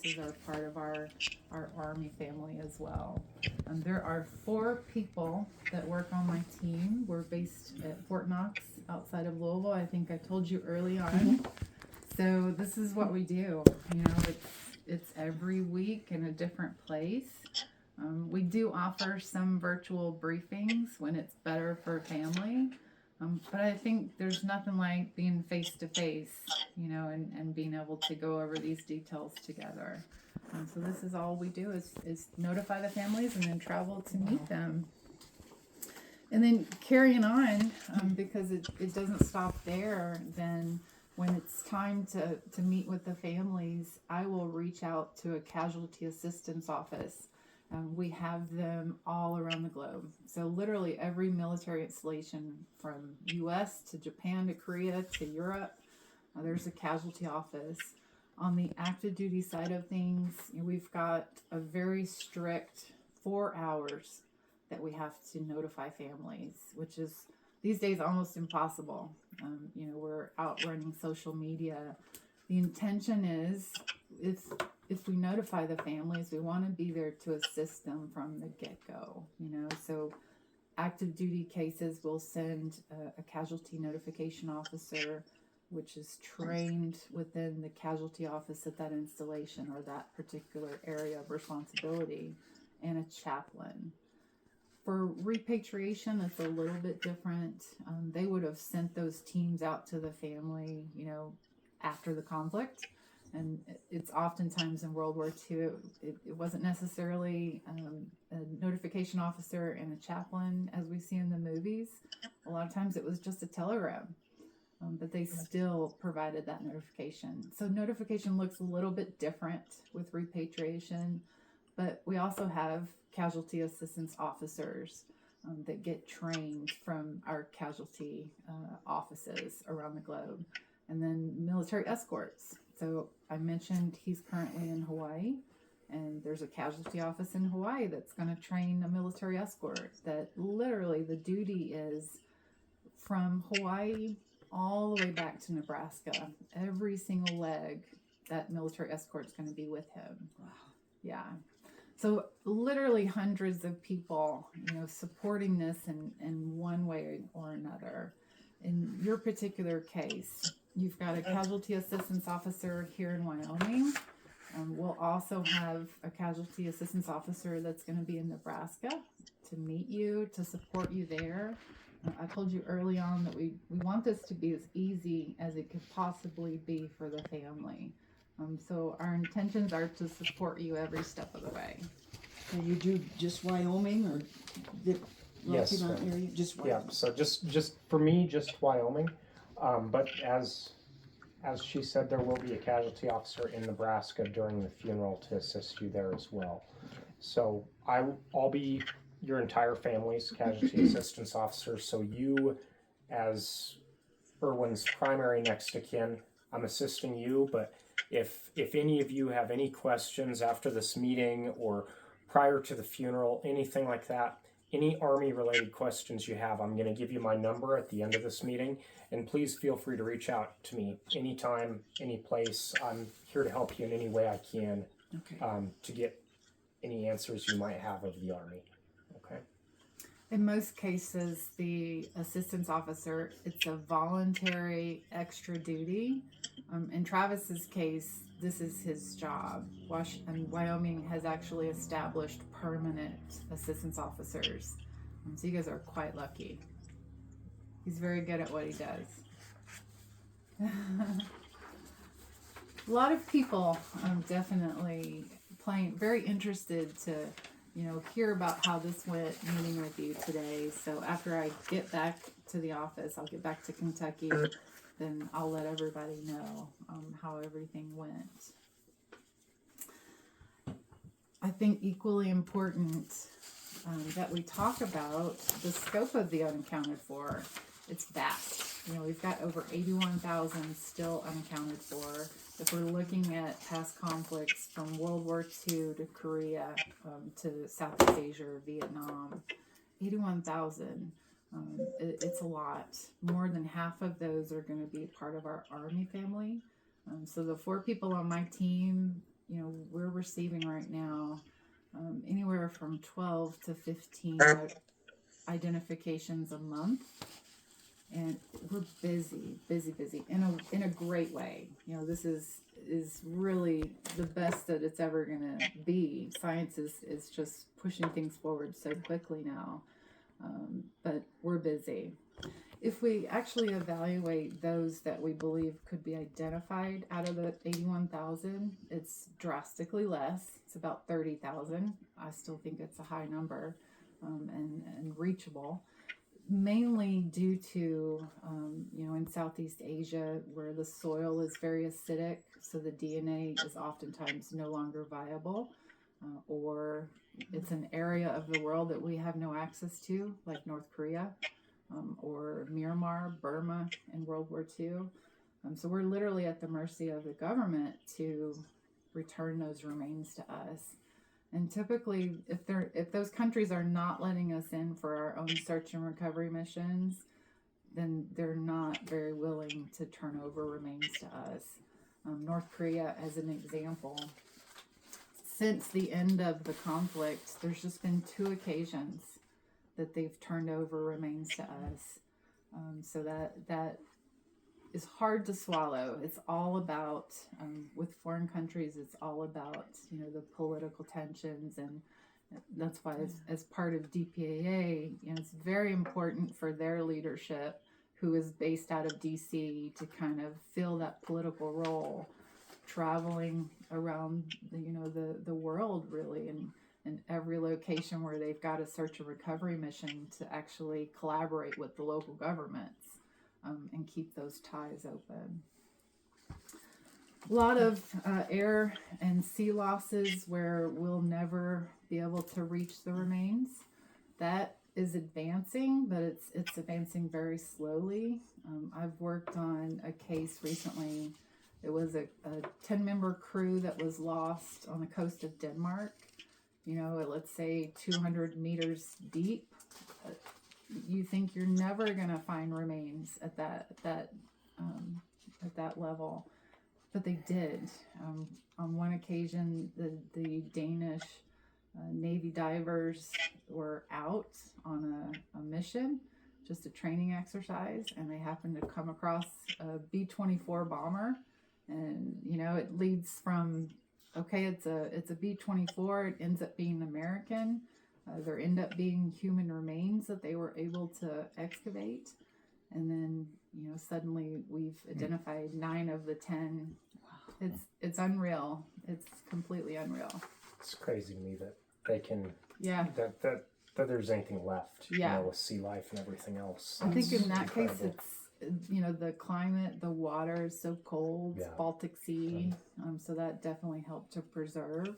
cases are part of our Army family as well. There are 4 people that work on my team. We're based at Fort Knox outside of Louisville. I think I told you early on. Mm-hmm. So this is what we do. You know, it's every week in a different place. We do offer some virtual briefings when it's better for family. But I think there's nothing like being face to face, you know, and being able to go over these details together. So this is all we do is notify the families and then travel to meet them. And then carrying on, because it doesn't stop there, then when it's time to meet with the families, I will reach out to a casualty assistance office. We have them all around the globe. So literally every military installation from US to Japan to Korea to Europe, there's a casualty office. On the active duty side of things, we've got a very strict 4 hours that we have to notify families, which is these days almost impossible. You know, we're out running social media. The intention is if we notify the families, we want to be there to assist them from the get-go, you know. So active duty cases will send a casualty notification officer, which is trained within the casualty office at that installation or that particular area of responsibility, and a chaplain. For repatriation, it's a little bit different. They would have sent those teams out to the family, you know, after the conflict. And it's oftentimes in World War II, it wasn't necessarily a notification officer and a chaplain as we see in the movies. A lot of times it was just a telegram, but they still provided that notification. So notification looks a little bit different with repatriation, but we also have casualty assistance officers that get trained from our casualty offices around the globe. And then military escorts. So I mentioned he's currently in Hawaii, and there's a casualty office in Hawaii that's going to train a military escort that literally the duty is from Hawaii all the way back to Nebraska. Every single leg, that military escort is going to be with him. Wow. Yeah. So literally hundreds of people, you know, supporting this in one way or another. In your particular case, you've got a casualty assistance officer here in Wyoming. We'll also have a casualty assistance officer that's going to be in Nebraska to meet you, to support you there. I told you early on that we want this to be as easy as it could possibly be for the family. So our intentions are to support you every step of the way. And you do just Wyoming, or the Rocky Mountain area? Just Wyoming. Yeah, so just for me, just Wyoming. But as she said, there will be a casualty officer in Nebraska during the funeral to assist you there as well. So I'll be your entire family's casualty assistance officer. So you, as Erwin's primary next of kin, I'm assisting you. But if any of you have any questions after this meeting or prior to the funeral, anything like that, any Army-related questions you have, I'm going to give you my number at the end of this meeting, and please feel free to reach out to me anytime, any place. I'm here to help you in any way I can, to get any answers you might have of the Army. Okay. In most cases, the assistance officer, it's a voluntary extra duty. In Travis's case, this is his job. Wyoming has actually established permanent assistance officers. So you guys are quite lucky. He's very good at what he does. A lot of people definitely very interested to, you know, hear about how this went meeting with you today. So after I get back to the office, I'll get back to Kentucky, then I'll let everybody know how everything went. I think equally important that we talk about the scope of the unaccounted for. It's vast. You know, we've got over 81,000 still unaccounted for. If we're looking at past conflicts from World War II to Korea to Southeast Asia or Vietnam, 81,000. It's a lot. More than half of those are going to be part of our Army family. So the 4 people on my team, you know, receiving right now anywhere from 12 to 15 identifications a month. And we're busy in a great way. You know, this is really the best that it's ever gonna be. Science is just pushing things forward so quickly now, but we're busy. If we actually evaluate those that we believe could be identified out of the 81,000, it's drastically less. It's about 30,000. I still think it's a high number, and reachable. Mainly due to, in Southeast Asia, where the soil is very acidic, so the DNA is oftentimes no longer viable, or it's an area of the world that we have no access to, like North Korea, or Myanmar, Burma in World War II. So we're literally at the mercy of the government to return those remains to us. And typically, if those countries are not letting us in for our own search and recovery missions, then they're not very willing to turn over remains to us. North Korea, as an example, since the end of the conflict, there's just been 2 occasions that they've turned over remains to us. So that is hard to swallow. It's all about, with foreign countries, it's all about, the political tensions. And that's why as part of DPAA, it's very important for their leadership, who is based out of DC, to kind of fill that political role, traveling around the world, really, and in every location where they've got a search and recovery mission, to actually collaborate with the local governments. And keep those ties open. A lot of air and sea losses where we'll never be able to reach the remains. That is advancing, but it's advancing very slowly. I've worked on a case recently. It was a 10-member crew that was lost on the coast of Denmark. Let's say 200 meters deep. You think you're never gonna find remains at that level, but they did. On one occasion, the Danish Navy divers were out on a mission, just a training exercise, and they happened to come across a B-24 bomber, and it leads from it's a B-24. It ends up being American. There end up being human remains that they were able to excavate. And then, suddenly we've identified 9 of the 10. Wow. It's unreal. It's completely unreal. It's crazy to me that they can, yeah, that there's anything left, with sea life and everything else. I think in that case, it's, the climate, the water is so cold, it's Baltic Sea. So that definitely helped to preserve.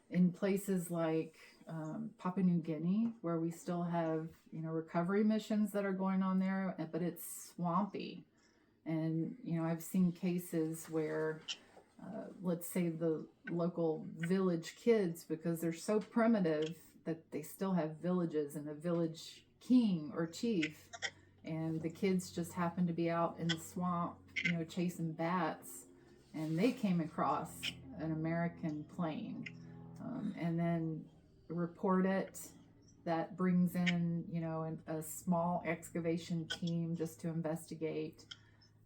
In places like Papua New Guinea, where we still have, recovery missions that are going on there, but it's swampy. And, I've seen cases where, let's say the local village kids, because they're so primitive that they still have villages and a village king or chief, and the kids just happen to be out in the swamp, chasing bats, and they came across an American plane. And then report it. That brings in, a small excavation team just to investigate,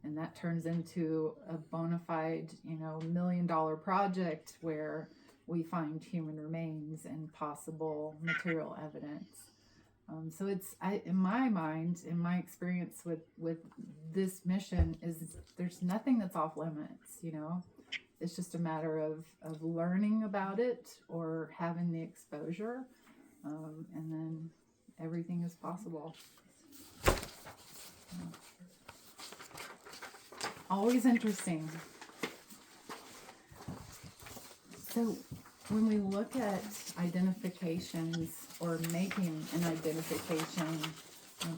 and that turns into a bona fide, $1 million project where we find human remains and possible material evidence. So in my mind, in my experience with this mission, is there's nothing that's off limits, It's just a matter of learning about it or having the exposure, and then everything is possible. Always interesting. So when we look at identifications or making an identification,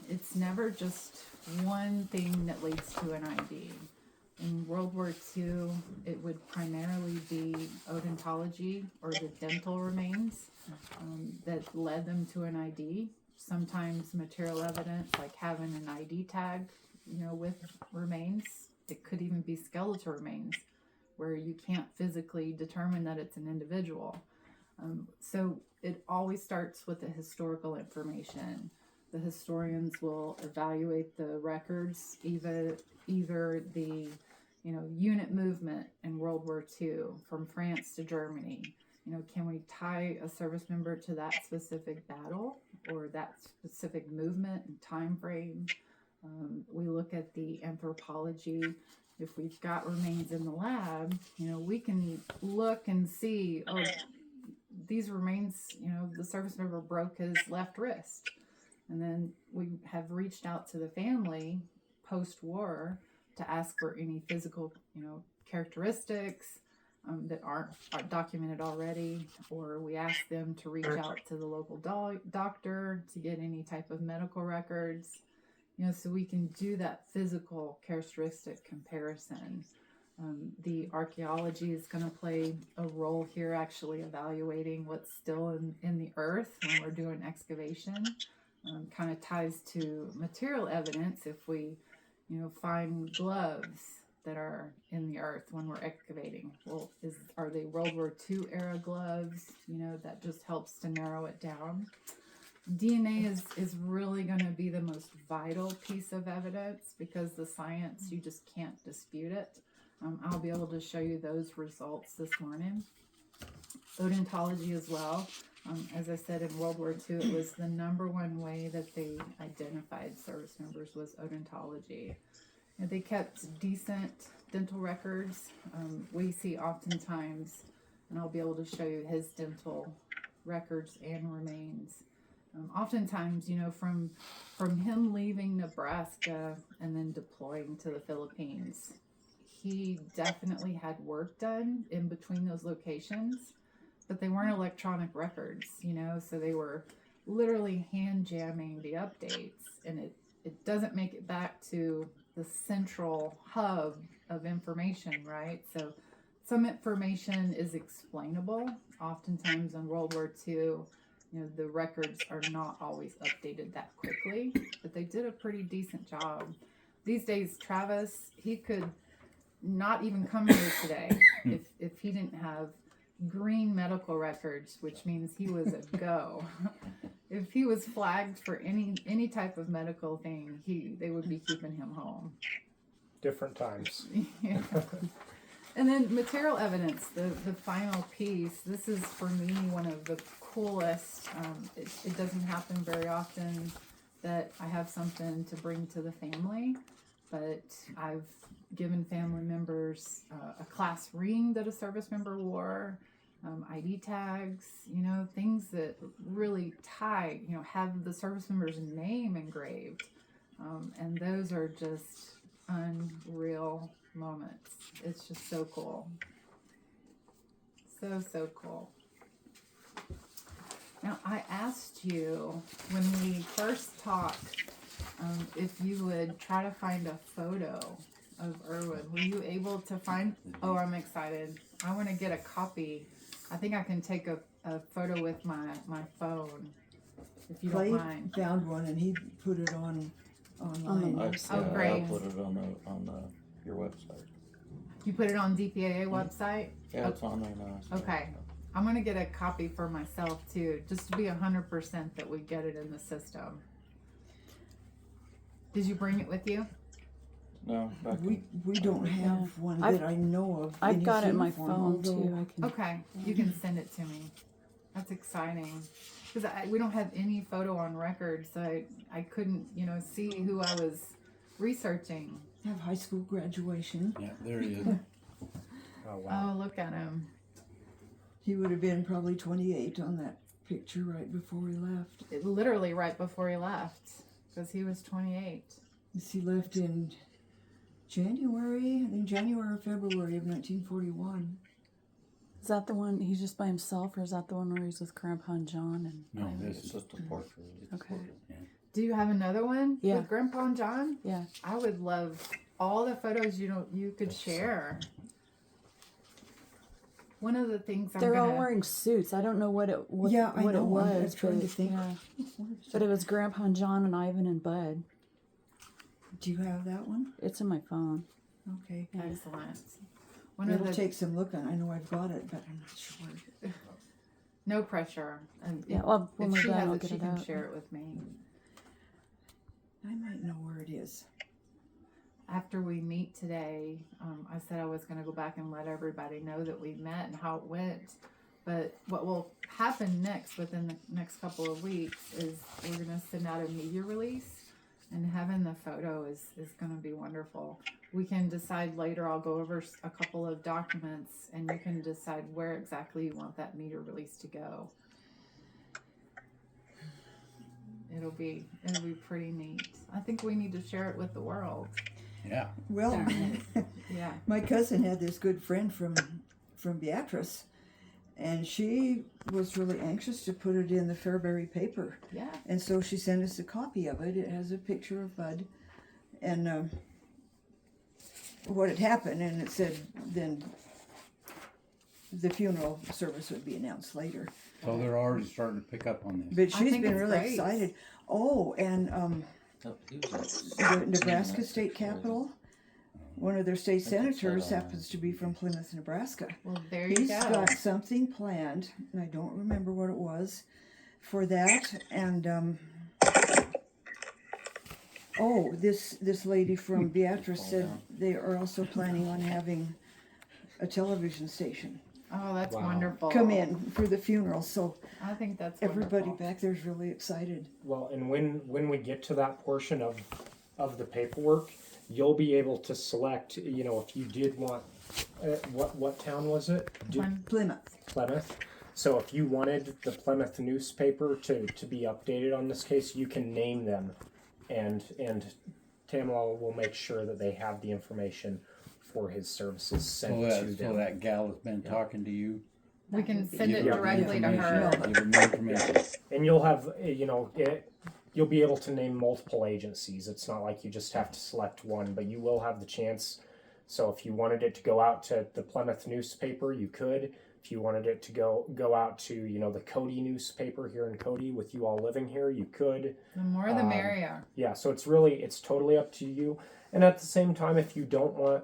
it's never just one thing that leads to an ID. In World War II, it would primarily be odontology or the dental remains that led them to an ID. Sometimes material evidence, like having an ID tag, with remains. It could even be skeletal remains. where you can't physically determine that it's an individual. So it always starts with the historical information. The historians will evaluate the records, either the unit movement in World War II from France to Germany. Can we tie a service member to that specific battle or that specific movement and time frame? We look at the anthropology. If we've got remains in the lab, we can look and see, oh, these remains, the service member broke his left wrist. And then we have reached out to the family post-war to ask for any physical, characteristics that aren't documented already, or we ask them to reach out to the local doctor to get any type of medical records, so we can do that physical characteristic comparison. The archaeology is going to play a role here, actually evaluating what's still in the earth when we're doing excavation. Kind of ties to material evidence. If we, find gloves that are in the earth when we're excavating, well, are they World War II era gloves? That just helps to narrow it down. DNA is really going to be the most vital piece of evidence because the science, you just can't dispute it. I'll be able to show you those results this morning. Odontology as well. As I said, in World War II, it was the number one way that they identified service members was odontology. And they kept decent dental records. We see oftentimes, and I'll be able to show you his dental records and remains. Oftentimes, from him leaving Nebraska and then deploying to the Philippines, he definitely had work done in between those locations, but they weren't electronic records, so they were literally hand jamming the updates, and it doesn't make it back to the central hub of information, right? So some information is explainable. Oftentimes in World War II, the records are not always updated that quickly, but they did a pretty decent job. These days, Travis, he could not even come here today if he didn't have green medical records, which means he was a go. If he was flagged for any type of medical thing, they would be keeping him home. Different times. Yeah. And then material evidence, the final piece. This is for me one of the coolest. It doesn't happen very often that I have something to bring to the family, but I've given family members a class ring that a service member wore, ID tags, things that really tie, have the service member's name engraved. And those are just unreal moments. It's just so cool. So cool. Now, I asked you when we first talked if you would try to find a photo of Erwin. Were you able to find? Oh, I'm excited. I want to get a copy. I think I can take a photo with my phone, if you don't mind. Found one and he put it online. Great. I put it on your website. You put it on DPAA website? Yeah, it's on there now. So. Okay. I'm going to get a copy for myself too, just to be 100% that we get it in the system. Did you bring it with you? No. We don't have one that I know of. I've got it in my phone too. I can. Okay. You can send it to me. That's exciting. Because we don't have any photo on record, so I couldn't, see who I was researching. Have high school graduation. Yeah, there he is. Oh, wow. Oh, look at him. He would have been probably 28 on that picture right before he left. Literally right before he left, because he was 28. He left in January or February of 1941. Is that the one he's just by himself, or is that the one where he's with Grandpa and John? And No, It's this is just a portrait. okay, Do you have another one Yeah. with Grandpa and John? yeah. I would love all the photos you could share. One of the things They're all wearing suits. I don't know what it Yeah, I what know. it was. I was trying to but, think. yeah. But it was Grandpa and John and Ivan and Bud. Do you have that one? It's in my phone. Okay. Excellent. One of It'll the take some looking. I know I've got it, but I'm not sure. no pressure. And Yeah, well, when if we're she done, has I'll it, get she it can out. share it with me. I might know where it is. After we meet today, I said I was going to go back and let everybody know that we met and how it went. But what will happen next within the next couple of weeks is we're going to send out a media release, and having the photo is going to be wonderful. We can decide later. I'll go over a couple of documents, and you can decide where exactly you want that media release to go. It'll be pretty neat. I think we need to share it with the world. Yeah. Well, Yeah. my cousin had this good friend from Beatrice, and she was really anxious to put it in the Fairbury paper. Yeah. And so she sent us a copy of it. It has a picture of Bud and what had happened, and it said then the funeral service would be announced later. So they're already starting to pick up on this. But I she's think been it's really great. excited. Oh, and Oh, he was the Nebraska State Capitol, one of their state I think it said senators on happens to be from Plymouth, Nebraska. Well, there you He's go. got something planned, and I don't remember what it was, for that. And this lady from Beatrice said they are also planning on having a television station Oh, that's Wow. wonderful. come in for the funeral. So I think that's everybody wonderful. back there's really excited. Well, and when we get to that portion of the paperwork, you'll be able to select, if you did want, what town was it? Plymouth. Plymouth. So if you wanted the Plymouth newspaper to be updated on this case, you can name them, and Tamala will make sure that they have the information for his services sent to them. So that gal has been talking to you. We can send it Yeah. directly to Information. her. Give her more information. And you'll have, you'll be able to name multiple agencies. It's not like you just have to select one, but you will have the chance. So if you wanted it to go out to the Plymouth newspaper, you could. If you wanted it to go out to, the Cody newspaper here in Cody with you all living here, you could. The more the merrier. Yeah, so it's totally up to you. And at the same time, if you don't want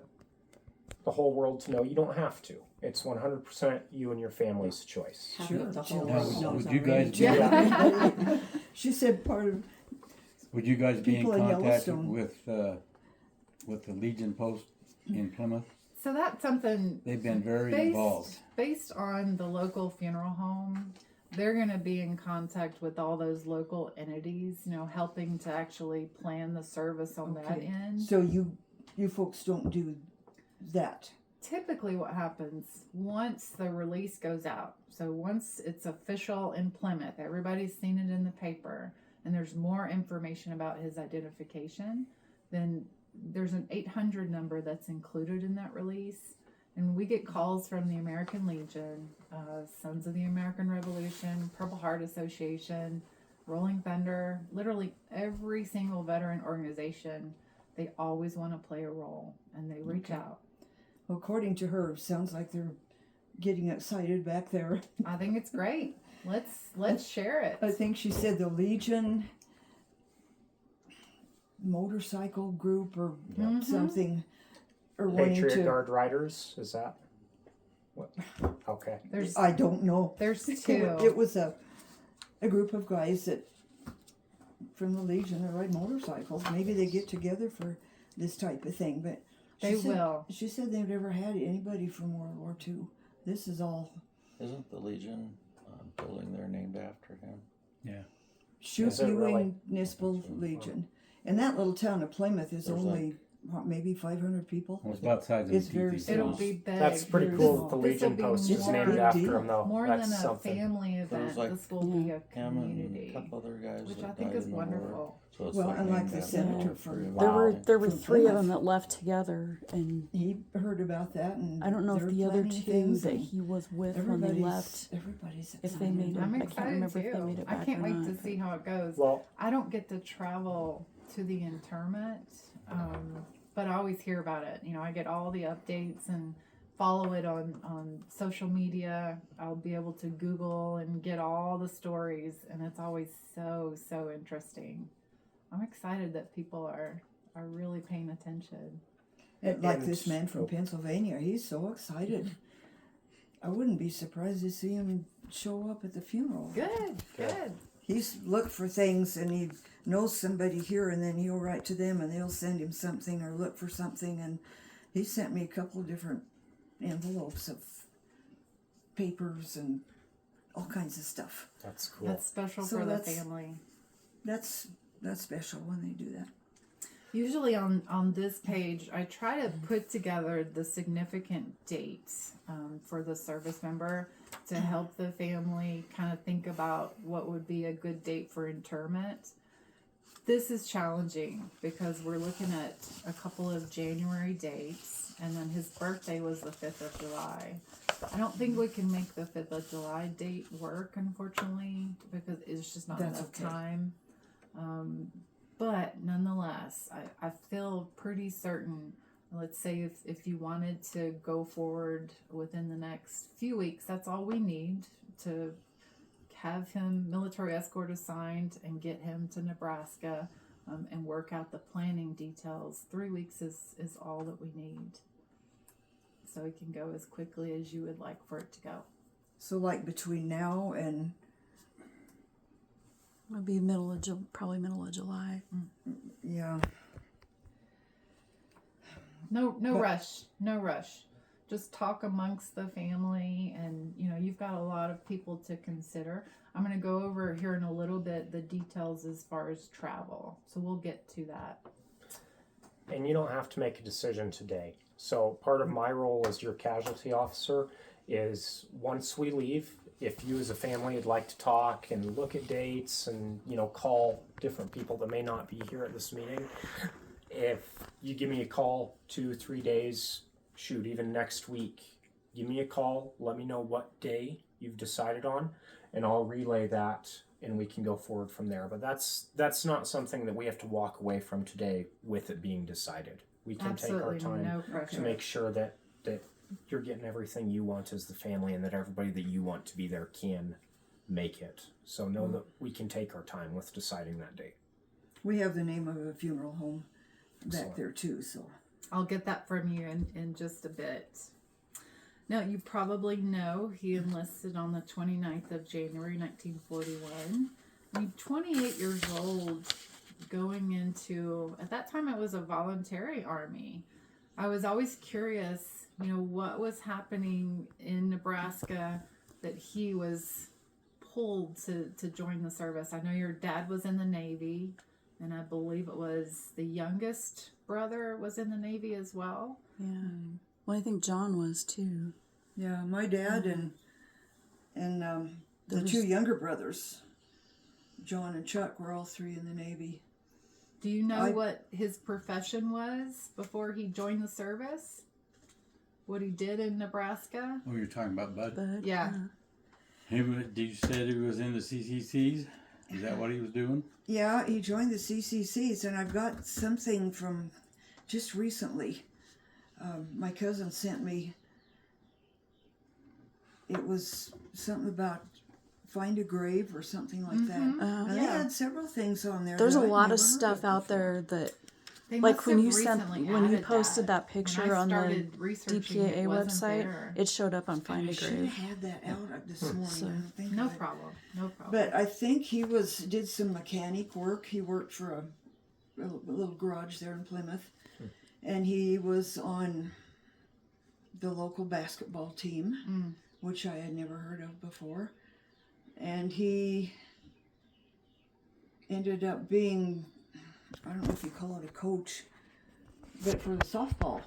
the whole world to know, you don't have to. It's 100% you and your family's choice. Sure. The Jill whole Now, world knows would you guys already. be, She said part of would you guys be in People in contact Yellowstone. with the Legion Post in Plymouth? So that's something They've been very involved. based on the local funeral home. They're going to be in contact with all those local entities, helping to actually plan the service on that Okay. end. So you folks don't do that. Typically what happens once the release goes out, so once it's official in Plymouth, everybody's seen it in the paper, and there's more information about his identification, then there's an 800 number that's included in that release. And we get calls from the American Legion, Sons of the American Revolution, Purple Heart Association, Rolling Thunder, literally every single veteran organization. They always want to play a role, and they reach Okay. out. According to her, sounds like they're getting excited back there. I think it's great. Let's share it. I think she said the Legion motorcycle group or Mhm. something are wanting Patriot to. Guard Riders, is that what? Okay. There's I don't know. there's It two. was a group of guys that from the Legion that ride motorcycles. Maybe they get together for this type of thing, but They will. She said they've never had anybody from World War II. This is all Isn't the Legion building there named after him? Shoot Is it really? Ewing Municipal Legion. And that little town of Plymouth is There's only maybe 500 people. Well, it's about the size of It's a very TV. It'll be big. That's pretty Very cool small. that the This'll Legion be Post is more- named Big after deal. him, though. More That's than a something. family event. There's like This will be a Him and community, a couple other guys which that I think died is in the war. wonderful. So it's Well, and like named the after senator all for- three of There them. were Wow. there were From three of Plymouth. them that left together, and He heard about that, and I don't know if they're the other planning two things, that and he was with when they everybody's left, everybody's if they excited. made it. I'm I can't excited remember if they made too. it I back can't or wait not, to but- see how it goes. Well, I don't get to travel to the interment, but I always hear about it. I get all the updates and follow it on social media. I'll be able to Google and get all the stories, and it's always so interesting. I'm excited that people are really paying attention. Like And- this man from Pennsylvania, he's so excited. I wouldn't be surprised to see him show up at the funeral. Good, good. He's looked for things and he knows somebody here, and then he'll write to them and they'll send him something or look for something. And he sent me a couple different envelopes of papers and all kinds of stuff. That's cool. That's special So for the that's- family. That's special when they do that. Usually on this page, I try to put together the significant dates for the service member to help the family kind of think about what would be a good date for interment. This is challenging because we're looking at a couple of January dates, and then his birthday was the 5th of July. I don't think we can make the 5th of July date work, unfortunately, because it's just not That's enough okay. time. But nonetheless, I feel pretty certain, let's say if you wanted to go forward within the next few weeks, that's all we need to have him military escort assigned and get him to Nebraska and work out the planning details. 3 weeks is all that we need. So it can go as quickly as you would like for it to go. So like between now and It'll be probably middle of July. yeah, No But- rush. No rush. Just talk amongst the family, and you've got a lot of people to consider. I'm going to go over here in a little bit the details as far as travel, so we'll get to that. And you don't have to make a decision today. So part of my role as your casualty officer is once we leave, if you as a family would like to talk and look at dates and call different people that may not be here at this meeting, if you give me a call 2-3 days, shoot, even next week, give me a call, let me know what day you've decided on, and I'll relay that and we can go forward from there. But that's not something that we have to walk away from today with it being decided. We can Absolutely take our time no pressure. to make sure that you're getting everything you want as the family, and that everybody that you want to be there can make it. So know that we can take our time with deciding that date. we have the name of a funeral home back Excellent. there too. So I'll get that from you in just a bit. Now, you probably know he enlisted on the 29th of January, 1941. I mean, 28 years old, going into, at that time it was a voluntary army. I was always curious, what was happening in Nebraska that he was pulled to join the service. I know your dad was in the Navy, and I believe it was the youngest brother was in the Navy as well. Yeah. Well, I think John was too. yeah, my dad and the There two was- younger brothers, John and Chuck, were all three in the Navy. Do you know I- what his profession was before he joined the service? What he did in Nebraska? Oh, you're talking about Bud? But Yeah. Did you say he was in the CCCs? Is that what he was doing? Yeah, he joined the CCCs, and I've got something from just recently. My cousin sent me. It was something about find a grave or something like that. And they Yeah. had several things on there. there's a that I'd lot never of heard stuff out before. there that, They like must when have you recently when you added posted that When picture I on the started researching, DPAA it wasn't website, there. it showed up on And Find I a should have Grave. had that out this morning. So- I don't think No of it. problem. No problem. But I think he did some mechanic work. He worked for a little garage there in Plymouth, and he was on the local basketball team, which I had never heard of before. And he ended up being, I don't know if you call it a coach, but for the softball